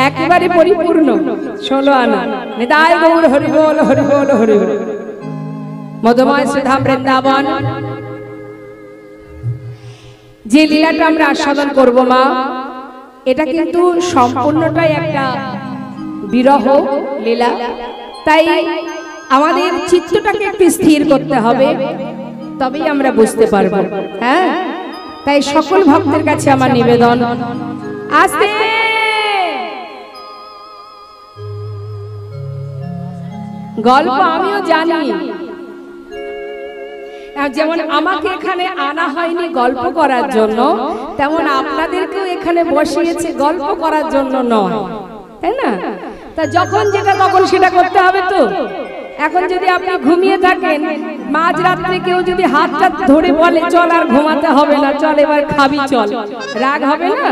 একেবারে পরিপূর্ণ 16 আনা। নিতাই গৌর হরি বল হরি বল হরি বল। মধুময় শ্রীধাম বৃন্দাবন যে লীলাটা আমরা আস্বাদন করব মা, এটা কিন্তু সম্পূর্ণটাই একটা বিরহ লীলা। তাই আমাদের চিত্তটাকে একটু স্থির করতে হবে, তবেই আমরা বুঝতে পারবো। হ্যাঁ, তাই সকল ভক্তের কাছে আমার নিবেদন, আস্তে গল্প আমিও জানি, যেমন আমাকে এখানে আনা হয়নি গল্প করার জন্য, তেমন আপনাদেরকেও এখানে বসিয়েছে গল্প করার জন্য নয়, তাই না? তা যখন যেটা তখন সেটা করতে হবে তো। এখন যদি আপনি ঘুমিয়ে থাকেন, মাঝ রাত্রে কেউ যদি হাতটা ধরে বলে চল আর ঘুমাতে হবে না, চল এবার খাবি চল, রাগ হবে না?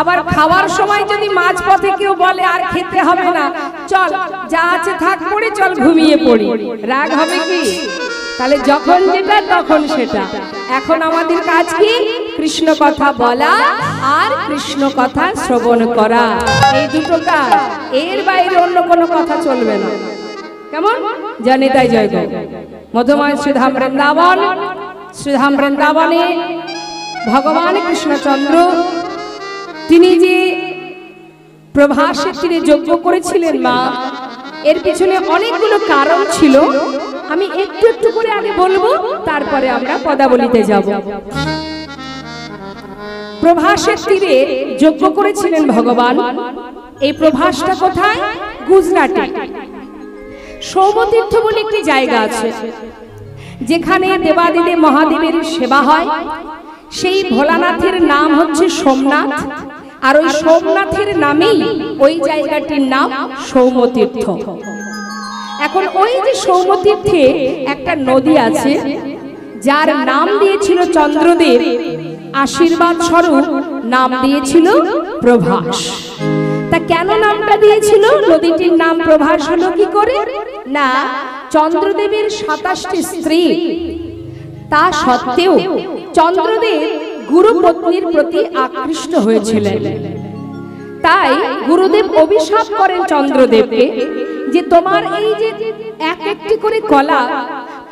আবার খাওয়ার সময় যদি মাঝ পথে কেউ বলে আর খেতে হবে না, চল যা আছে থাক পড়ে চল ঘুমিয়ে পড়ি, রাগ হবে কি? তাহলে যখন যেটা তখন সেটা। এখন আমাদের কাজ কি? কৃষ্ণ কথা বলা আর কৃষ্ণ কথা শ্রবণ করা, এই দুটো কাজ। এর বাইরে অন্য কোনো কথা চলবে না। কেমন? জানি তাই জয় গো। মধুময় শ্রীধাম বৃন্দাবন, শ্রীধাম বৃন্দাবনে ভগবান কৃষ্ণচন্দ্র তিনি যে প্রভাসের তীরে যজ্ঞ করেছিলেন মা, এর পিছনে অনেকগুলো কারণ ছিল। আমি একটু একটু করে আগে বলবো, তারপরে আমরা পদাবলিতে যাব। প্রভাসের তীরে যজ্ঞ করেছিলেন ভগবান। এই প্রভাসটা কোথায়? গুজরাটে সৌমতীর্থ বলে একটি জায়গা আছে, যেখানে দেবাদিদেব মহাদেবের সেবা হয়। সেই ভোলানাথের নাম হচ্ছে সোমনাথ, আর ওই সোমনাথের নামেই ওই জায়গাটির নাম সৌমতীর্থ। এখন ওই যে সৌমতীর্থে একটা নদী আছে, যার নাম দিয়েছিল চন্দ্রদেব, আশীর্বাদ স্বরূপ নাম দিয়েছিল প্রভাস। তা কেন নামটা দিয়েছিল? নদীটির নাম প্রভাস হলো কি করে? না, চন্দ্রদেবের 27টি স্ত্রী, তা সত্ত্বেও চন্দ্রদেব গুরু পত্নীর প্রতি আকৃষ্ট হয়েছিলেন। তাই গুরুদেব অভিশাপ করেন চন্দ্রদেবকে যে তোমার এই যে এক একটি করে কলা,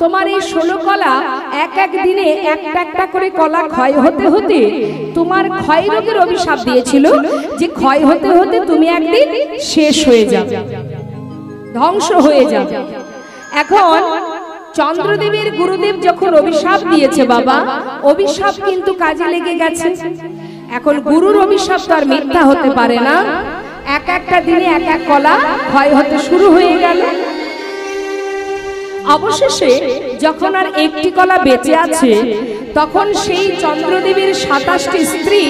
তোমার এই 16 কলা এক এক দিনে একটা একটা করে কলা ক্ষয় হতে হতে তোমার ক্ষয় রোগের অভিশাপ দিয়েছিল, যে ক্ষয় হতে হতে তুমি একদিন শেষ হয়ে যাবে, ধ্বংস হয়ে যাবে। এখন চন্দ্রদেবের গুরুদেব যখন অভিশাপ দিয়েছে বাবা, অভিশাপ কিন্তু কাজে লেগে গেছে। এখন গুরুর অভিশাপ তো আর মিথ্যা হতে পারে না। এক একটা দিনে এক এক কলা ক্ষয় হতে শুরু হয়ে গেল। অবশেষে যখন আর একটি কলা বেঁচে আছে, তখন সেই চন্দ্রদেবের 27টি স্ত্রী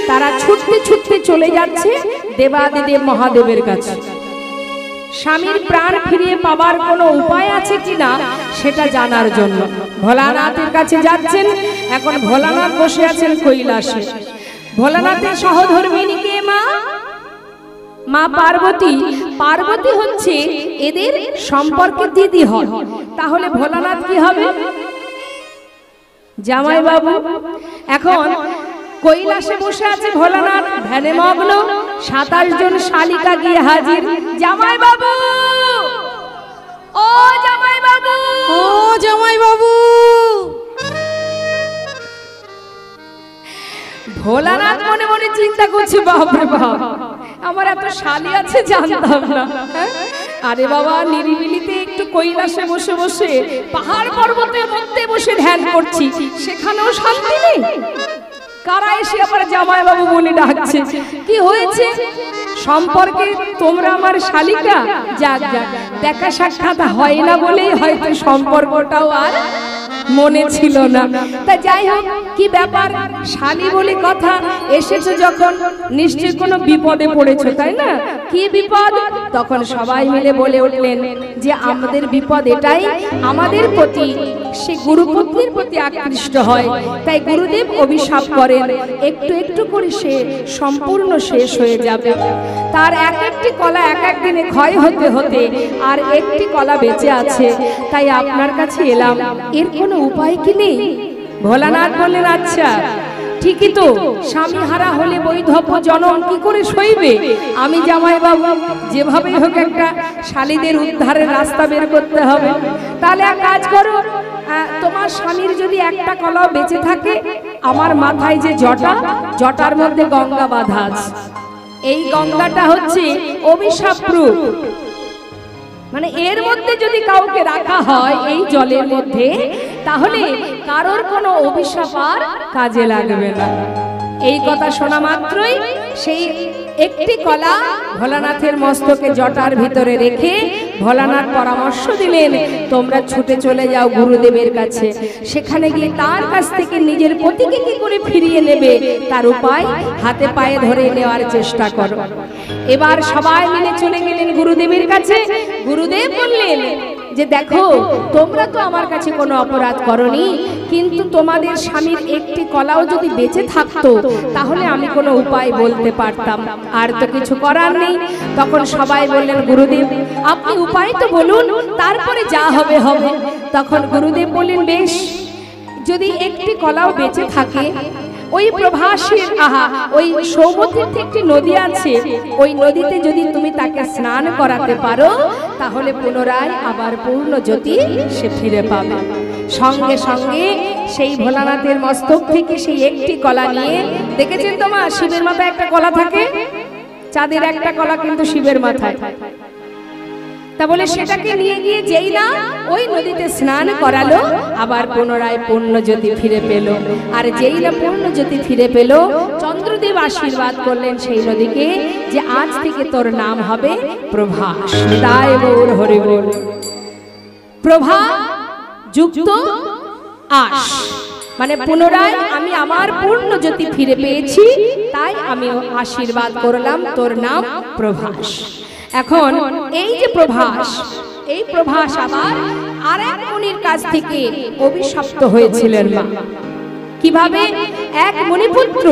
তারা ছুটতে ছুটতে চলে যাচ্ছে দেবাদিদেব মহাদেবের কাছে। স্বামীর প্রাণ ফিরিয়ে পাবার কোনো উপায় আছে কিনা সেটা জানার জন্য ভোলানাথের কাছে যাচ্ছেন। এখন ভোলানাথ বসে আছেন কৈলাসে। ভোলানাথের সহধর্মিণী কে? মা, মা পার্বতী। পার্বতী হচ্ছে এদের সম্পর্কে দিদি হন। তাহলে ভোলানাথ কি হবে? জামাই বাবু। এখন কৈলাসে বসে আছে ভোলানাথ, ধ্যানে মগ্ন। 27 জন শালিকা গিয়ে হাজির। জামাই বাবু, ও জামাই বাবু, ও জামাই বাবু। ভোলানাথ মনে মনে চিন্তা করছে, বাপরে বাপ, আমার এত শালি আছে জানতাম না। আরে বাবা, নিরিবিলিতে একটু কৈলাসে বসে বসে পাহাড় পর্বতের মধ্যে বসে ধ্যান করছি, সেখানেও শান্তি নেই। কারা এসে আবার জামাই বাবু বলে ডাকছে? কি হয়েছে? সম্পর্কে তোমরা আমার শালিকা? যাক যাক, দেখা সাক্ষাৎ হয় না বলেই হয়তো সম্পর্কটাও আর মনে ছিল না। তা যাই হোক, কি ব্যাপার, শালি বলে কথা, এসেছে যখন নিশ্চয়ই কোনো বিপদে পড়েছো, তাই না? কি বিপদ? তখন সবাই মিলে বলে উঠলেন যে আমাদের বিপদ এটাই, আমাদের প্রতি সে গুরুপত্নীর প্রতি আকৃষ্ট হয়, তাই গুরুদেব অভিশাপ করেন একটু একটু করে সে সম্পূর্ণ শেষ হয়ে যাবে। তার এক একটি কলা এক এক দিনে ক্ষয় হতে হতে আর একটি কলা বেঁচে আছে, তাই আপনার কাছে এলাম, এর কোনো উপায় কি নেই? ভোলানাথ বললেন, আচ্ছা ঠিকই তো, স্বামী হারা হলে বৈধব্য জনম কি করে সইবে? আমি জামাই বাবু যেভাবে হোক একটা শালীদের উদ্ধারের রাস্তা বের করতে হবে। তাহলে এক কাজ করো, তোমার স্বামীর যদি একটা কলাও বেঁচে থাকে, আমার মাথায় যে জটা, জটার মধ্যে গঙ্গা বাঁধা আছে। এই গঙ্গাটা হচ্ছে অভিশাপ প্রুফ, মানে এর মধ্যে যদি কাউকে রাখা হয় এই জলের মধ্যে, তাহলে কারোর কোনো অভিশাপ আর কাজে লাগবে না। এই কথা শোনা মাত্রই সেই একটি কলা ভোলানাথের মস্তকে জটার ভিতরে রেখে ভোলানাথ পরামর্শ দিলেন, তোমরা ছুটে চলে যাও গুরুদেবের কাছে। সেখানে গিয়ে তার কাছ থেকে নিজের পতিকে কি করে ফিরিয়ে নেবে তার উপায় হাতে পায়ে ধরে নেওয়ার চেষ্টা করো। এবার সবাই মিলে চলে গেলেন গুরুদেবের কাছে। গুরুদেব বললেন যে দেখো, তোমরা তো আমার কাছে কোনো অপরাধ করনি, কিন্তু তোমাদের স্বামীর একটি কলাও যদি বেঁচে থাকতো তাহলে আমি কোনো উপায় বলতে পারতাম, আর তো কিছু করার নেই। তখন সবাই বললেন, গুরুদেব আপনি উপায় তো বলুন, তারপরে যা হবে হবে। তখন গুরুদেব বললেন, বেশ, যদি একটি কলাও বেঁচে থাকে, ওই প্রভাসের ওই সৌমতীর একটি নদী আছে, ওই নদীতে যদি তুমি তাকে স্নান করাতে পারো, তাহলে পুনরায় আবার পূর্ণ জ্যোতি সে ফিরে পাবে। সঙ্গে সঙ্গে সেই ভোলানাথের মস্তক থেকে সেই একটি কলা নিয়ে, দেখেছেন তো মা, শিবের মাথায় একটা কলা থাকে, চাঁদের একটা কলা কিন্তু শিবের মাথায়, তা বলে সেটাকে নিয়ে গিয়ে যেই না ওই নদীতে স্নান করালো, আবার পুনরায় পূর্ণ জ্যোতি ফিরে পেল। আর যেই না পূর্ণ জ্যোতি ফিরে পেল, চন্দ্রদেব আশীর্বাদ করলেন সেই নদীকে যে আজ থেকে তোর নাম হবে প্রভাস। তাই গৌর হরি বল। প্রভা যুক্ত আশ, মানে পুনরায় আমি আমার পূর্ণ জ্যোতি ফিরে পেয়েছি, তাই আমি আশীর্বাদ করলাম তোর নাম প্রভাস। এখন এই যে প্রভাস, এই প্রভাস আবার আরেক মুনির কাছ থেকে অভিশপ্ত হয়েছিলেন মা। কিভাবে? এক মুনিপুত্র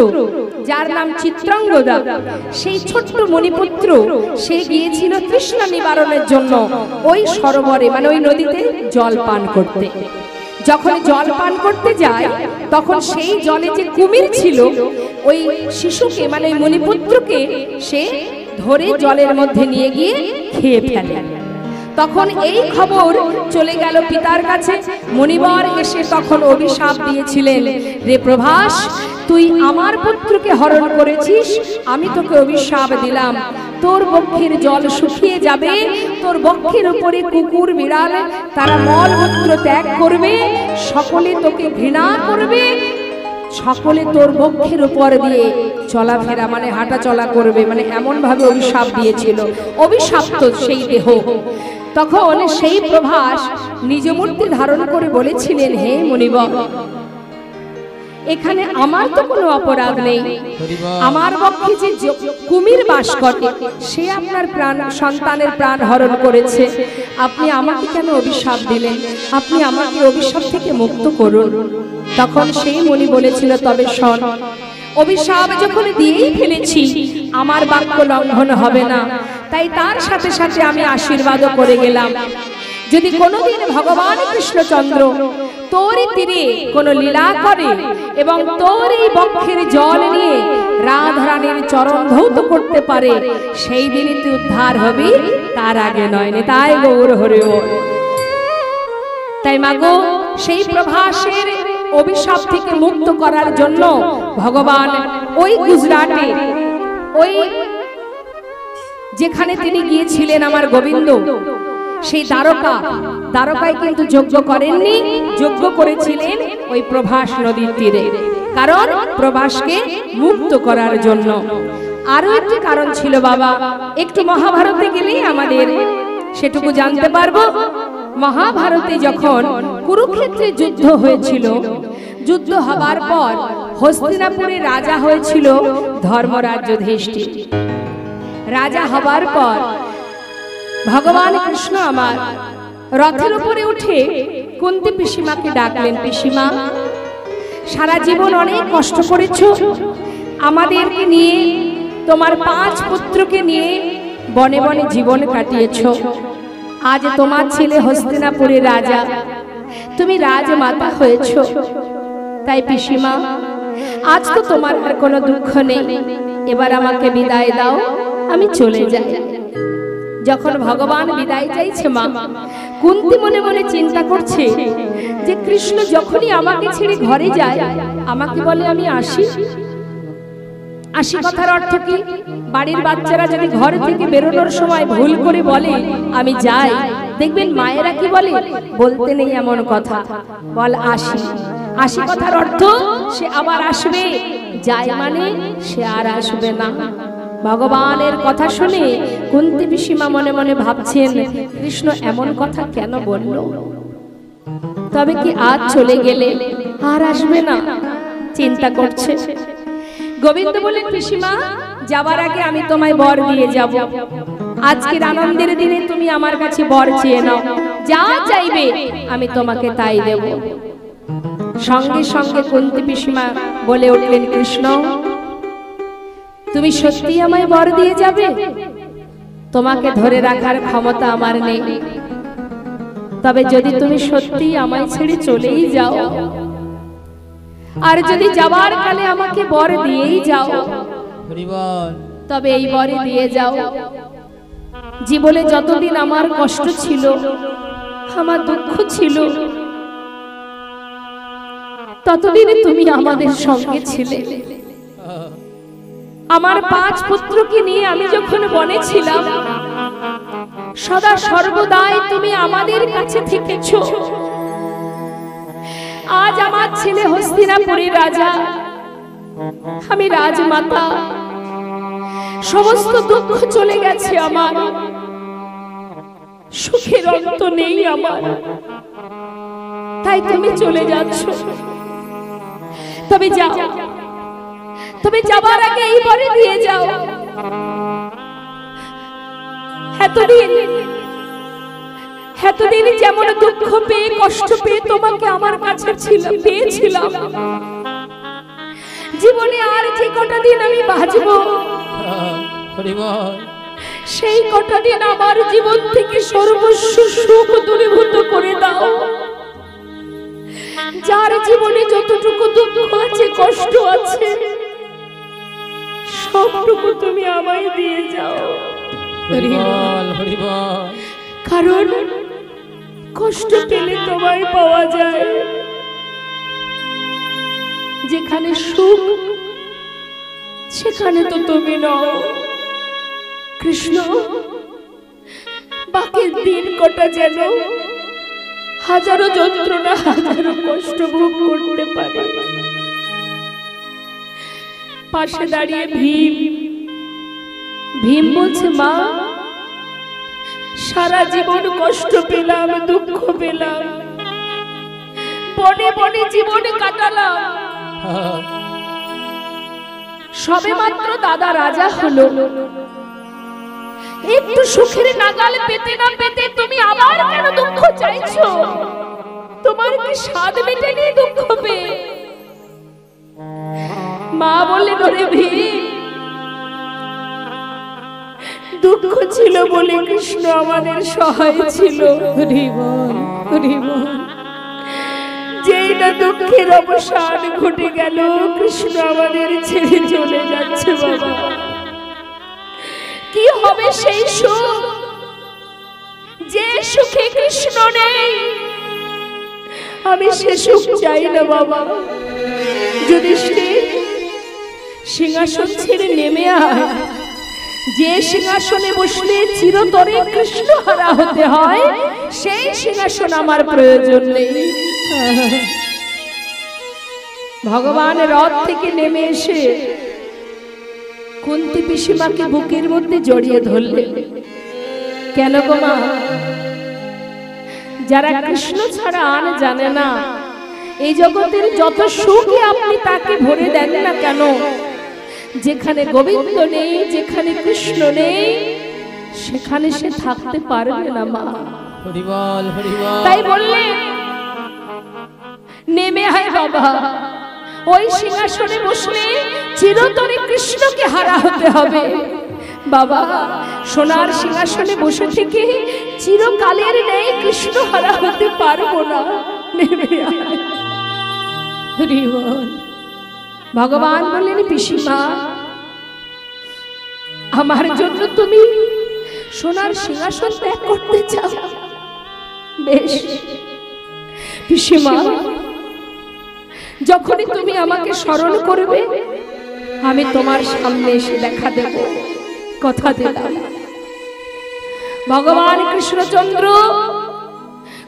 যার নাম চিত্রাঙ্গদা, সেই ছোট্ট মুনিপুত্র সে গিয়েছিল তৃষ্ণা নিবারণের জন্য ওই সরোবরে, মানে ওই নদীতে জল পান করতে। যখন জল পান করতে যায়, তখন সেই জলে যে কুমির ছিল, ওই শিশুকে মানে ওই মুনিপুত্রকে সে ধরে জলের মধ্যে নিয়ে গিয়ে খেয়ে ফেলে। তখন এই খবর চলে গেল পিতার কাছে। মুনিবর এসে তখন অভিশাপ দিয়েছিলেন, রে প্রভাস, তুই আমার পুত্রকে হরণ করেছিস, আমি তোকে অভিশাপ দিলাম, তোর বক্ষের জল শুকিয়ে যাবে, তোর বক্ষের উপরে কুকুর বিড়াল তারা মলমূত্র ত্যাগ করবে, সকলে তোকে ঘৃণা করবে, সকলে তোর বক্ষের উপর দিয়ে চলাফেরা মানে হাঁটা চলা করবে, মানে এমন ভাবে অভিশাপ দিয়েছিল, অভিশাপ্ত সেই দেহ। তখন সেই প্রভাস নিজ মূর্তি ধারণ করে বলেছিলেন, হে মুনিবর, এখানে আমার তো কোনো অপরাধ নেই, আমার বক্ষে যে কুমির বাস করে সে আপনার প্রাণ সন্তানের প্রাণ হরণ করেছে, আপনি আমাকে কেন অভিশাপ দিলেন? আপনি আমাকে অভিশাপ থেকে মুক্ত করুন। তখন সেই মুনি বলেছিল, তবে শোন, অভিশাপ যখন দিয়েই ফেলেছি আমার বাক্য লঙ্ঘন হবে না, তাই তার সাথে সাথে আমি আশীর্বাদও করে গেলাম, যদি কোনোদিন ভগবান কৃষ্ণচন্দ্র তোরই তীরে কোনো লীলা করে এবং তোর এই বক্ষের জল নিয়ে রাধারানীর চরণ ধৌত করতে পারে, সেই দিনই তুই উদ্ধার হবি, তার আগে নয়। তাই গৌর হরি বল। তাই মাগো, সেই প্রভাসের অভিশাপ থেকে মুক্ত করার জন্য ভগবান ওই গুজরাটে, ওই যেখানে তিনি গিয়েছিলেন আমার গোবিন্দ, সেই দ্বারকায় কিন্তু যজ্ঞ করেননি, যজ্ঞ করেছিলেন ওই প্রভাস নদীর তীরে, কারণ প্রভাসকে মুক্ত করার জন্য। আরো একটি কারণ ছিল বাবা, একটু মহাভারতে গেলেই আমাদের সেটুকু জানতে পারবো। মহাভারতে যখন কুরুক্ষেত্রে যুদ্ধ হয়েছিল, যুদ্ধ হবার পর হস্তিনাপুরে রাজা হয়েছিল ধর্মরাজ যুধিষ্ঠির। রাজা হবার পর ভগবান কৃষ্ণ আমার রথের উপরে উঠে কুন্তি পিসিমাকে ডাকলেন, পিসিমা, সারা জীবন অনেক কষ্ট করেছো, আমাদেরকে নিয়ে, তোমার 5 পুত্রকে নিয়ে বনে বনে জীবন কাটিয়েছো, আজ তোমার ছেলে হস্তিনাপুরের রাজা, তুমি রাজমাতা হয়েছো। তাই পিসিমা, আজ তো তোমার আর কোনো দুঃখ নেই, এবার আমাকে বিদায় দাও, আমি চলে যাই। যখন ভগবান বিদায় চাইছে মা, কুন্তী মনে মনে চিন্তা করছে যে কৃষ্ণ যখনই আমাকে ছেড়ে ঘরে যায় আমাকে বলে আমি আসি। আসি কথার অর্থ কি? বাড়ির বাচ্চারা যদি ঘর থেকে বেরোনোর সময় ভুল করে বলে আমি যাই, দেখবেন মায়েরা কি বলে, বলতে নেই এমন কথা, বল আসি। আসি কথার অর্থ সে আবার আসবে, যায় মানে সে আর আসবে না। ভগবানের কথা শুনে কুন্তী পিসিমা মনে মনে ভাবছেন কৃষ্ণ এমন কথা কেন বলল? তবে কি আজ চলে গেলে আর আসবে না? চিন্তা করছে। গোবিন্দ বলেন, পিসিমা যাবার আগে আমি তোমায় বর দিয়ে যাব। আজকের আনন্দের দিনে তুমি আমার কাছে বর চেয়ে নাও, যা চাইবে আমি তোমাকে তাই দেব। সঙ্গে সঙ্গে কুন্তী পিসিমা বলে উঠলেন, কৃষ্ণ তুমি সত্যি আমায় বর দিয়ে যাবে? তোমাকে ধরে রাখার ক্ষমতা আমার নেই, তবে যদি তুমি সত্যি আমায় ছেড়ে চলেই যাও, আর যদি যাবার কালে আমাকে বর দিয়েই যাও, তবে এই বরে দিয়ে যাও, জীবনে যতদিন আমার কষ্ট ছিল, আমার দুঃখ ছিল, ততদিনে তুমি আমাদের সঙ্গে ছিলে। আমার 5 পুত্রকে নিয়ে আমি যখন বনে ছিলাম, সদা সর্বদাই তুমি আমাদের কাছে থেকেছো। আজ আমার ছেলে হস্তিনাপুরের রাজা, আমি রাজমাতা, সমস্ত দুঃখ চলে গেছে আমার, সুখের অন্ত নেই আমার, তাই তুমি চলে যাচ্ছ। তবে যাও, তবে যাবার আগে এই বরে দিয়ে যাও। এতদিন যেমন দুঃখ পেয়ে কষ্ট পেয়ে তোমাকে আমার কাছে পেয়েছিলাম, জীবনে আর যে কটা দিন আমি বাঁচবো, সেই কটা দিন আমার জীবন থেকে সর্বস্ব সুখ দূরীভূত করে দাও। যার জীবনে যতটুকু দুঃখ আছে, কষ্ট আছে, সবটুকু তুমি আমায় দিয়ে যাও। কারণ কষ্ট পেলে তোমায় পাওয়া যায়, যেখানে সুখ সেখানে তো তুমি নও। কৃষ্ণ বাকি দিন কটা যেন হাজারো যন্ত্রণা, হাজারো কষ্ট ভোগ করতে পারে। পাশে দাঁড়িয়ে ভীম বলছে, মা সারা জীবন কষ্ট পেলাম, দুঃখ পেলাম, বনে বনে জীবন কাটালাম, সবে মাত্র দাদা রাজা হলো, একটু সুখের নাগাল পেতে না পেতে তুমি আবার কেন দুঃখ চাইছো? তোমার কি স্বাদ মেটেনি দুঃখ পেয়ে? মা বললেন, ওরে ভীম, দুঃখ ছিল বলে কৃষ্ণ আমাদের সহায় ছিল। যেই না দুঃখের অবসান ঘটে গেল, কৃষ্ণ আমাদের ছেড়ে চলে যাচ্ছে। বাবা কি হবে সেই সুখ, যে সুখে কৃষ্ণ নেই? আমি সে সুখ চাই না বাবা। যদি সিংহাসন ছেড়ে নেমে আয়, যে সিংহাসনে বসলে চিরতরে কৃষ্ণ হারা হতে হয়, সেই সিংহাসন আমার প্রয়োজন নেই। ভগবান রথ থেকে নেমে এসে কুন্তী পিসিমাকে বুকের মধ্যে জড়িয়ে ধরলে। কেন গো মা? যারা কৃষ্ণ ছাড়া আর জানে না, এই জগতের যত সুখে আপনি তাকে ভরে দেন না কেন, যেখানে গোবিন্দ নেই, যেখানে কৃষ্ণ নেই, সেখানে সে থাকতে পারবে না মা। তাই বললেন, নেমে আয় বাবা, ওই সিংহাসনে বসলে চিরতরে কৃষ্ণকে হারা হতে হবে। বাবা সোনার সিংহাসনে বসে থেকে চিরকালের নেই কৃষ্ণ হারা হতে পারবো না। নেমে আয়। ভগবান বললেন, পিসিমা, আমার জন্য তুমি সোনার সিংহাসন ত্যাগ করতে চাও? বেশ পিসিমা, যখনই তুমি আমাকে স্মরণ করবে আমি তোমার সামনে এসে দেখা দেব, কথা দিলাম। ভগবান কৃষ্ণচন্দ্র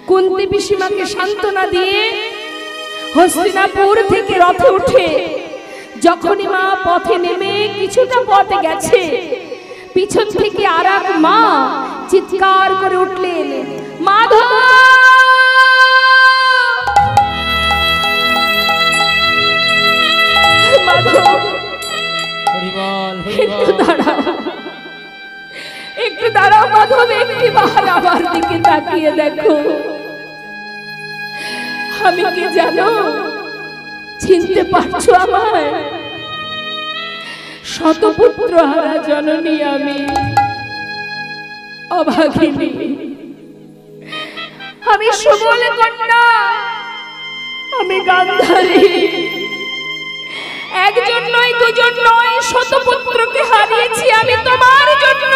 কুন্তী পিসিমাকে সান্ত্বনা দিয়ে হস্তিনাপুর থেকে রথে উঠে যখনই মা পথে নেমে কিছুটা পথে গেছে, পিছন থেকে আর এক মা চিৎকার করে উঠলেন, মাধব! একটু দাঁড়াও মাধব, একটি বার আমার দিকে তাকিয়ে দেখো। আমি কি জানো? চিনতে পারছো আমায়? শতপুত্র হারা জননী আমি, অভাগিনী। আমি সুবল কন্যা, আমি গান্ধারী। একজন নয়, দুজন নয়, শতপুত্রকে হারিয়েছি আমি তোমার জন্য।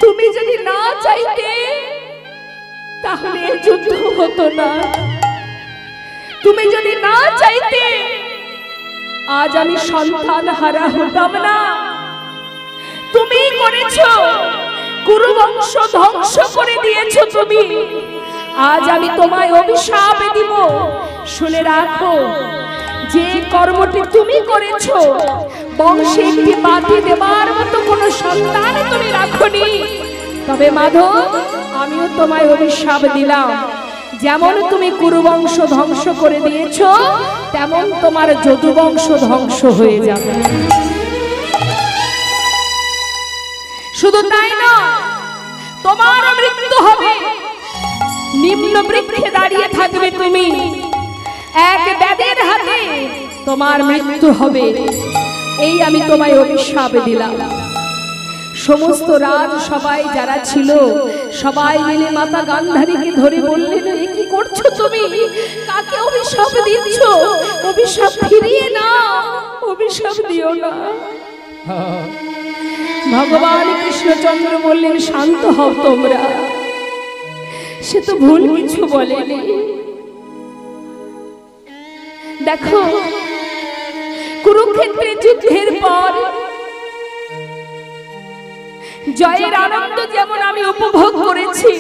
তুমি যদি না চাইতে তাহলে যুদ্ধ হতো না। তুমি যদি না চাইতে আজ আমি সন্তান হারা হতাম না। তুমি করেছো, কুরু বংশ ধ্বংস করে দিয়েছো তুমি। আজ আমি তোমায় অভিশাপ দিব। শুনে রাখো, যে কর্মটি তুমি করেছো, বংশে একটি বাতি দেবার মতো কোনো সন্তান তুমি রাখোনি। তবে মাধব, আমিও তোমায় অভিশাপ দিলাম। যেমন তুমি কুরু বংশ ধ্বংস করে দিয়েছো, তেমন তোমার যদু বংশ ধ্বংস হয়ে যাবে। শুধু তাই না, তোমার মৃত্যু হবে। নিম্ন বৃক্ষে দাঁড়িয়ে থাকবে তুমি, এক ব্যাধের হাতে তোমার মৃত্যু হবে। এই আমি তোমায় অভিশাপ দিলাম। সমস্ত রাজ সবাই যারা ছিল সবাই মিলে মাতা গান্ধারীকে ধরে বললেন, এ কি করছো তুমি? কাকে অভিশাপ দিচ্ছ? অভিশাপ ফিরিয়ে নাও, অভিশাপ দিও না। ভগবান কৃষ্ণচন্দ্র বললেন, শান্ত হও তোমরা, সে তো ভুল কিছু বলেনি। দেখো, কুরুক্ষেত্রের যুদ্ধের পর জয়ের আনন্দ যেমন আমি উপভোগ করেছি,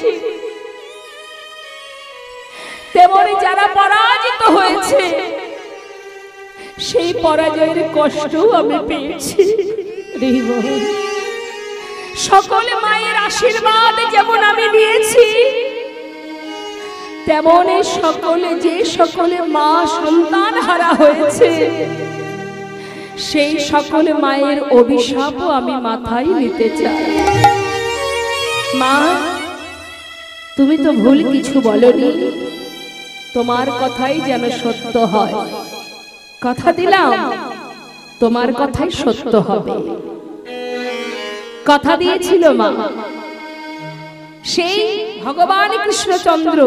তেমনি যারা পরাজিত হয়েছে সেই পরাজয়ের কষ্ট আমি পেয়েছি। সকলে মায়ের আশীর্বাদ যেমন আমি নিয়েছি, তেমনি সকলে মা সন্তান হারা হয়েছে, সেই সকল মায়ের অভিশাপও আমি মাথায় নিতে চাই। মা, তুমি তো ভুল কিছু বলনি, তোমার কথাই যেন সত্য হয়। কথা দিলাম, তোমার কথাই সত্য হবে। কথা দিয়েছিল মা। সেই ভগবান কৃষ্ণচন্দ্র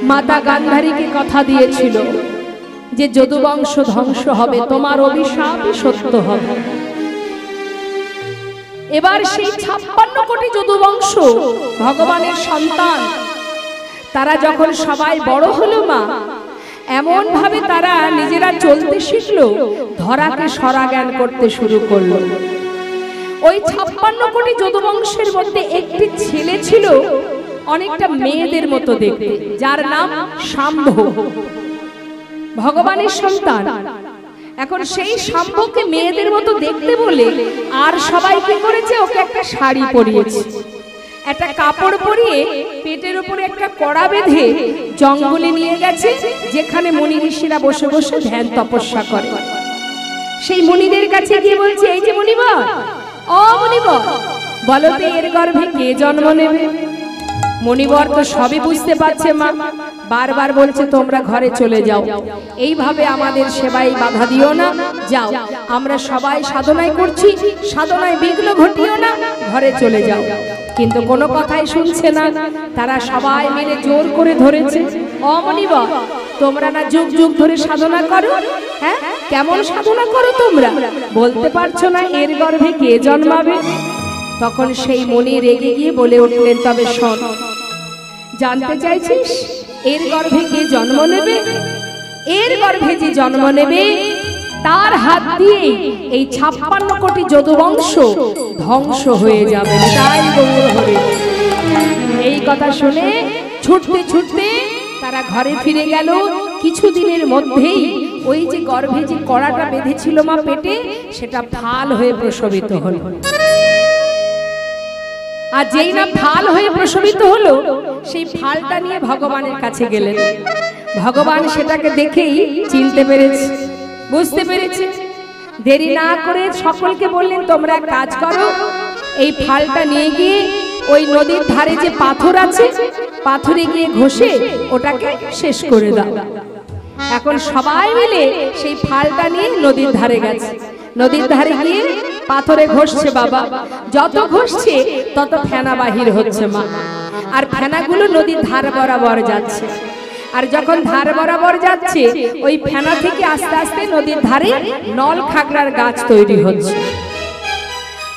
মাতা গান্ধারীকে কথা দিয়েছিল যে যদুবংশ ধ্বংস হবে, তোমার অভিশাপই সত্য হবে। এবার সেই 56 কোটি যদুবংশ ভগবানের সন্তান, তারা যখন সবাই বড় হলো মা, এমন ভাবে তারা নিজেরা চলতে শিখলো, ধরাকে সরা জ্ঞান করতে শুরু করলো। ওই 56 কোটি যদুবংশের মধ্যে একটি ছেলে ছিল অনেকটা মেয়েদের মতো দেখতে, যার নাম শাম্ভ, ভগবানের সন্তান। এখন সেই শাম্ভকে মেয়েদের মতো দেখতে বলে আর সবাই কি করেছে, ওকে একটা শাড়ি পরিয়েছে, একটা কাপড় পরিয়ে পেটের উপরে একটা কড়া বেঁধে জঙ্গলে নিয়ে গেছে, যেখানে মুনি ঋষিরা বসে বসে ধ্যান তপস্যা করে। সেই মুনিদের কাছে গিয়ে বলছে, এই যে মুনিবর, ও মুনিবর, বলো তো এর গর্ভে কে জন্ম নেবে? মুনিবর তো সবই বুঝতে পারছে মা, বারবার বলছে তোমরা ঘরে চলে যাও, এইভাবে আমাদের সেবায় বাধা দিও না, যাও, আমরা সবাই সাধনায় করছি, সাধনায় বিঘ্ন ঘটিও না, ঘরে চলে যাও। কিন্তু কোনো কথাই শুনছে না। তারা সবাই মিলে জোর করে ধরেছে, অমনিবর তোমরা না যুগ যুগ ধরে সাধনা করো, হ্যাঁ কেমন সাধনা করো তোমরা, বলতে পারছো না এর গর্ভে কে জন্মাবে? তখন সেই মনি রেগে গিয়ে বলে উঠলেন, তবে শোন, জানতে চাইছিস এর গর্ভে কে জন্ম নেবে? এর গর্ভে যে জন্ম নেবে তার হাত দিয়ে এই 56 কোটি যদুবংশ ধ্বংস হয়ে যাবে। তাই গৌর হরে। এই কথা শুনে ছুটতে ছুটতে তারা ঘরে ফিরে গেল। কিছুদিনের মধ্যেই ওই যে গর্ভে যে কড়াটা বেঁধেছিল মা পেটে, সেটা ফাল হয়ে প্রসবিত হলো। আর যেই না ফাল হয়ে প্রসবিত হলো, সেই ফালটা নিয়ে ভগবানের কাছে গেলেন। ভগবান সেটাকে দেখেই চিনতে পেরেছে, বুঝতে পেরেছে। দেরি না করে সকলকে বললেন, তোমরা এক কাজ করো, এই ফালটা নিয়ে গিয়ে ওই নদীর ধারে যে পাথর আছে, পাথরে গিয়ে ঘষে ওটাকে শেষ করে দাও। এখন সবাই মিলে সেই ফালটা নিয়ে নদীর ধারে গেছে। নদীর ধারে গিয়ে পাথরে ঘষছে বাবা, যত ঘষছে তত ফেনা বাহির হচ্ছে মা। আর ফেনাগুলো নদীর ধার বরাবর যাচ্ছে। আর যখন ধার বরাবর যাচ্ছে, ওই ফেনা থেকে আস্তে আস্তে নদীর ধারে নল খাগড়ার গাছ তৈরি হচ্ছে।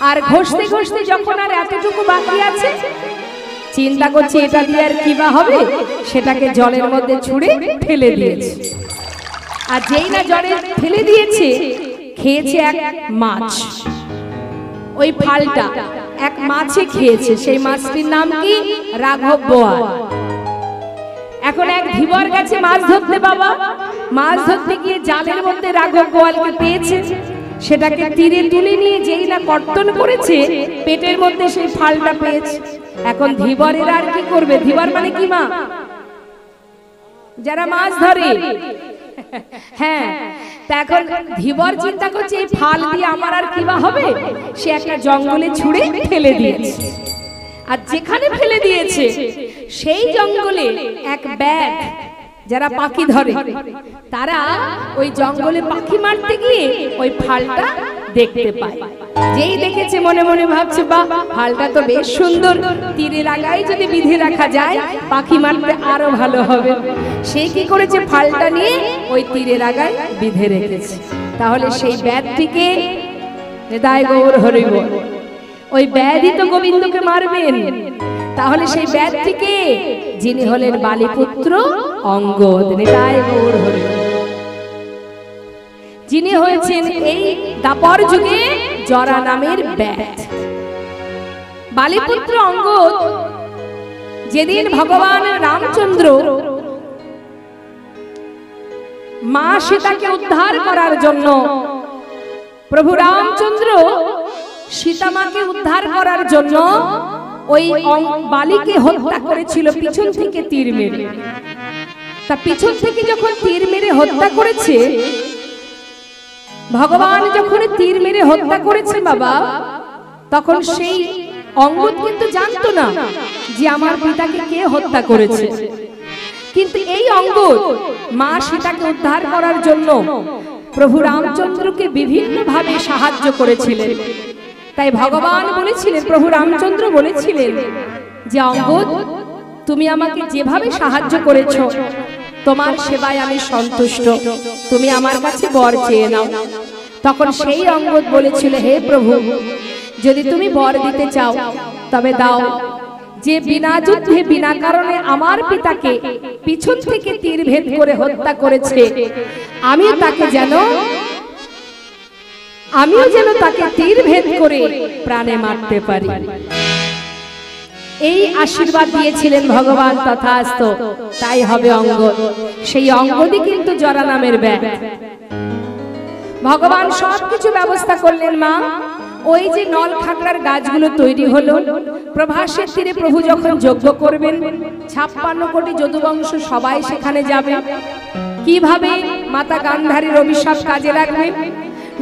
আর ঘষতে ঘষতে যখন আর এতটুকু বাকি আছে, চিন্তা করছে এটা দিয়ে আর কি বা হবে, সেটাকে জলের মধ্যে ছুঁড়ে ফেলে দিয়েছে। আর যেই না জলে ফেলে দিয়েছে, খেয়েছে এক মাছ। ওই ফালটা এক মাছে খেয়েছে। সেই মাছটির নাম কি? রাঘব বোয়াল। এখন এক ধীবর গেছে মাছ ধরতে বাবা, মাছ ধরতে গিয়ে জালের মধ্যে রাঘব বোয়ালকে পেয়েছে। সেটাকে তীরে তুলে নিয়ে যেই না কর্তন করেছে, পেটের মধ্যে সেই ফালটা পেয়েছে। এখন ধীবরের আর কি করবে? ধীবর মানে কি মা? যারা মাছ ধরে, হ্যাঁ। তা এখন ধীবর চিন্তা করছে এই ফাল দিয়ে আমার আর কি বা হবে। সে একটা জঙ্গলে ছুঁড়ে ফেলে দিয়েছে। আর যেখানে ফেলে দিয়েছে সেই জঙ্গলে এক ব্যাঘ, যারা পাখি ধরে, তারা ওই জঙ্গলে পাখি মারতে গিয়ে ওই ফালটা দেখতে পায়। যেই দেখেছে মনে মনে ভাবছে, বাহ, ফালটা তো বেশ সুন্দর, তীরে লাগাই যদি বিধে রাখা যায় পাখি মারতে আরো ভালো হবে। সে কি করেছে? ফালটা নিয়ে ওই তীরে লাগাই বিধে রেখেছে। তাহলে সেই ব্যাধটিকে, হৃদয় গৌর হরি বল, ওই ব্যাধই তো গোবিন্দকে মারবেন। তাহলে সেই ব্যাধটিকে, যিনি হলেন বালিপুত্র অঙ্গদ, হৃদয় গৌর হরি, যিনি হয়েছেন এই দাপর যুগে জরা নামের ব্যাধ। বালিপুত্র অঙ্গদ যেদিন ভগবান রামচন্দ্র মা সীতাকে উদ্ধার করার জন্য, প্রভু রামচন্দ্র সীতামাকে উদ্ধার করার জন্য ওই বালিকে হত্যা করেছিল পিছন থেকে তীর মেরে। তা পিছন থেকে যখন তীর মেরে হত্যা করেছে, ভগবান যখন তীর মেরে হত্যা করেছে বাবা, তখন সেই অঙ্গদ কিন্তু জানতো না যে আমার পিতাকে কে হত্যা করেছে। কিন্তু এই অঙ্গদ মা সীতাকে উদ্ধার করার জন্য প্রভু রামচন্দ্রকে বিভিন্ন ভাবে সাহায্য করেছিলেন। তাই ভগবান বলেছিলেন, প্রভু রামচন্দ্র বলেছিলেন যে অঙ্গদ, তুমি আমাকে যেভাবে সাহায্য করেছো, তোমার সেবায় আমি সন্তুষ্ট, তুমি আমার কাছে বর চেয়ে নাও। তখন সেই অঙ্গদ বলেছিল, হে প্রভু, যদি তুমি বর দিতে চাও তবে দাও, যে বিনা যুদ্ধে বিনা কারণে আমার পিতাকে পিছন থেকে তীর ভেদ করে হত্যা করেছে, আমিও যেন তাকে তীর ভেদ করে প্রাণে মারতে পারি। এই আশীর্বাদ দিয়েছিলেন ভগবান। তথাস্তু, তাই হবে অঙ্গদ। সেই অঙ্গদই কিন্তু জরা নামের ব্যাধ। ভগবান সবকিছু ব্যবস্থা করলেন মা। ওই যে নল খাগড়ার গাছগুলো তৈরি হলো, প্রভাসের তীরে প্রভু যখন যজ্ঞ করবেন, 56 কোটি যদুবংশ সবাই সেখানে যাবে। কিভাবে মাতা গান্ধারীর অভিশাপ কাজে লাগবে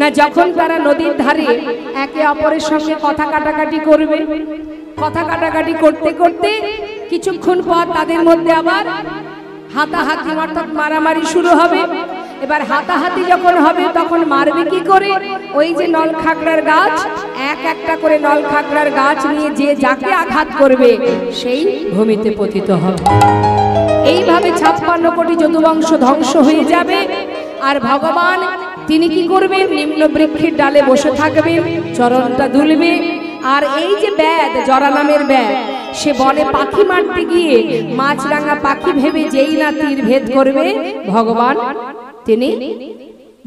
না, যখন তারা নদীর ধারে একে অপরের সঙ্গে কথা কাটাকাটি করবে, কথা কাটাকাটি করতে করতে কিছুক্ষণ পর তাদের মধ্যে আবার হাতাহাতি অর্থাৎ মারামারি শুরু হবে। এবার হাতাহাতি যখন হবে তখন মারবে কি করে? ওই যে নল খাগড়ার গাছ, এক একটা করে নল খাগড়ার গাছ নিয়ে যে যাকে আঘাত করবে সেই ভূমিতে পতিত হবে। এইভাবে 56 কোটি যদুবংশ ধ্বংস হয়ে যাবে। আর ভগবান তিনি কি করবেন? নিম্ন বৃক্ষের ডালে বসে থাকবেন, চরণটা দুলবে। আর এই যে ব্যাদ, জরা নামের ব্যাদ, সে বনে পাখি মারতে গিয়ে মাছরাঙা পাখি ভেবে যেই না তীর ভেদ করবে, ভগবান তিনি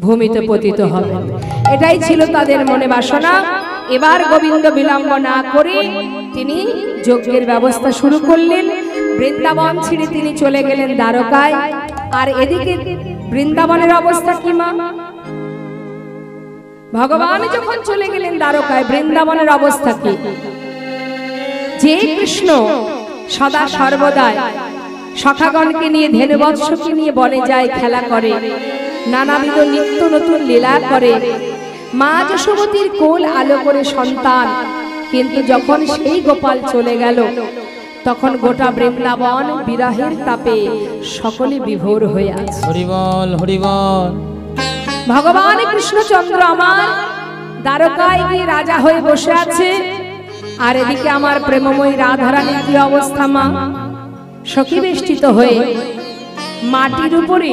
ভূমিতে পতিত হবেন। এটাই ছিল তাদের মনে বাসনা। এবার গোবিন্দ বিলম্ব না করে তিনি যজ্ঞের ব্যবস্থা শুরু করলেন। বৃন্দাবন ছেড়ে তিনি চলে গেলেন দ্বারকায়। আর এদিকে বৃন্দাবনের অবস্থা কি মা? ভগবান যখন চলে গেলেন দ্বারকায়, বৃন্দাবনের অবস্থা কি? যে কৃষ্ণ সদা সর্বদাই সখাগণকে নিয়ে, ধেনুবৎসকে নিয়ে বনে যায়, খেলা করে, নানাবিধ নিত্য নতুন লীলা করে, মা যশোমতীর কোল আলো করে সন্তান। কিন্তু যখন সেই গোপাল চলে গেল, তখন গোটা বৃন্দাবন বিরহের তাপে সকলে বিভোর হয়ে আছে। হরি বল, হরি বল। ভগবান কৃষ্ণচন্দ্র আমার দ্বারকায় গিয়ে রাজা হয়ে বসে আছে। আর এদিকে আমার প্রেমময়ী রাধারানীর কি অবস্থা মা? সখী বেষ্টিত হয়ে মাটির উপরে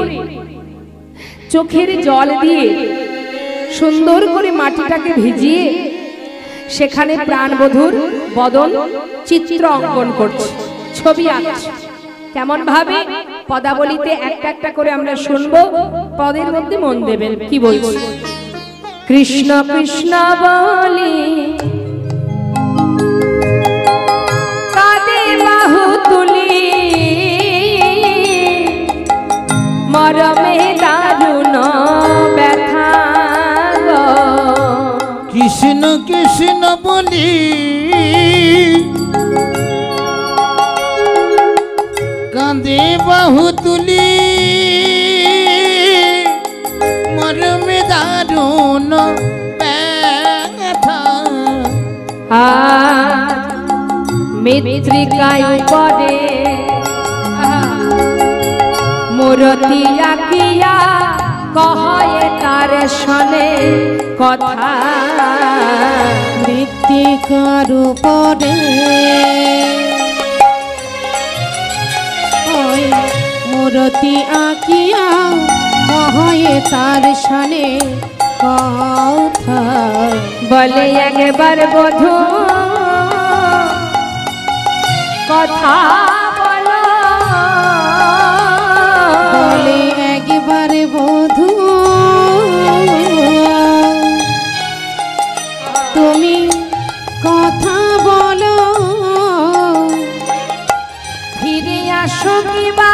চোখের জল দিয়ে সুন্দর করে মাটিটাকে ভিজিয়ে সেখানে প্রাণবধূর বদন চিত্র অঙ্কন করছে, ছবি আঁকছে। কেমন ভাবে? পদাবলিতে একটা একটা করে আমরা শুনবো, পদের মধ্যে মন দেবেন। কি বলছি? কৃষ্ণ কৃষ্ণ বলি কাঁদে বাহু তুলি, মরমে দারুণ ব্যথা গো। কৃষ্ণ কৃষ্ণ বলি কাঁদে বাহু তুলি, মরমে দারুণ ব্যথা। আর মৃত্তিকায় পড়ে মূরতি আঁকিয়া কহে তার শোনে কথা। মৃত্তিকার উপরে ওই মূরতি আঁকিয়া কহে তার শোনে কথা। বলে একবার বধূ কথা বলো, বলে একবার বধূ তুমি কথা বলো, ফিরে আসো কিবা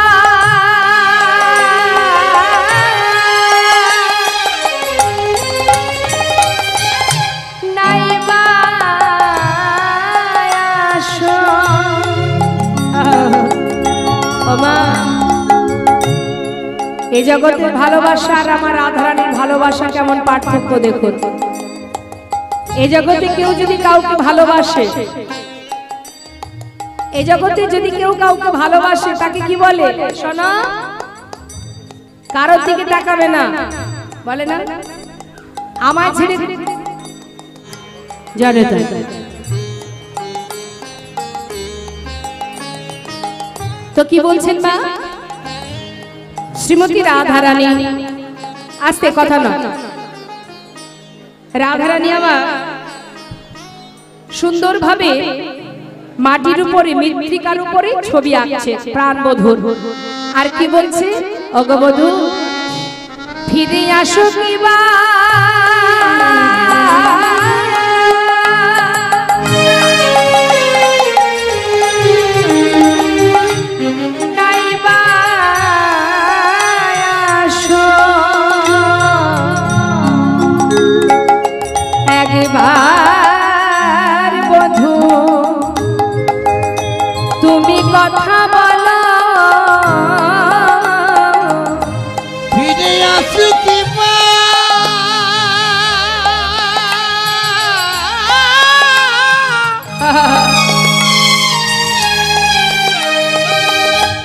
নাইবা আসো। ওমা, এই জগতের ভালোবাসা আর আমার রাধারানীর ভালোবাসা কেমন পার্থক্য দেখুন। এই জগতে কেউ যদি কাউকে ভালোবাসে, এই জগতে যদি কেউ কাউকে ভালোবাসে, তাকে কি বলে? শোনো, কারোর দিকে তাকাবে না, বলে না আমায় ছেড়ে জানে তাই। তো কি বলছেন মা? শ্রীমতী রাধারানী, আস্তে কথা না, রাধারানী আমার সুন্দরভাবে মাটির উপরে, মৃত্তিকার উপরে ছবি আঁকছে প্রাণবধূর। আর কি বলছে? অগবধূ ফিরে আসো কিবা নাইবা আসো, একবার বধূ তুমি কথা বলো, ফিরে আসু কিবা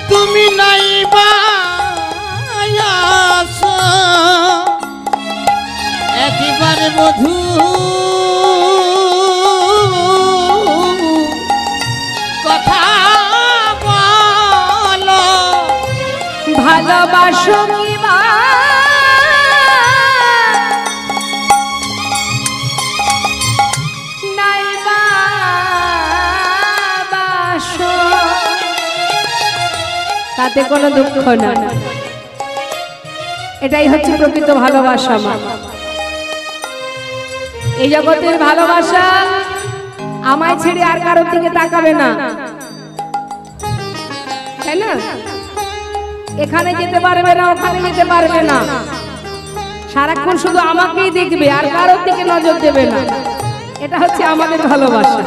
তুমি নাইবা আসো। বধূ কথা বলো ভালোবাসো কি বা নাই বাসো, তাতে কোনো দুঃখ না। এটাই হচ্ছে প্রকৃত ভালোবাসা। এই জগতের ভালোবাসা আমায় ছেড়ে আর কারোর দিকে তাকাবে না, তাই না? এখানে যেতে পারবে না, ওখানে যেতে পারবে না, সারাক্ষণ শুধু আমাকেই দেখবে আর কারোর দিকে নজর দেবে না। এটা হচ্ছে আমাদের ভালোবাসা।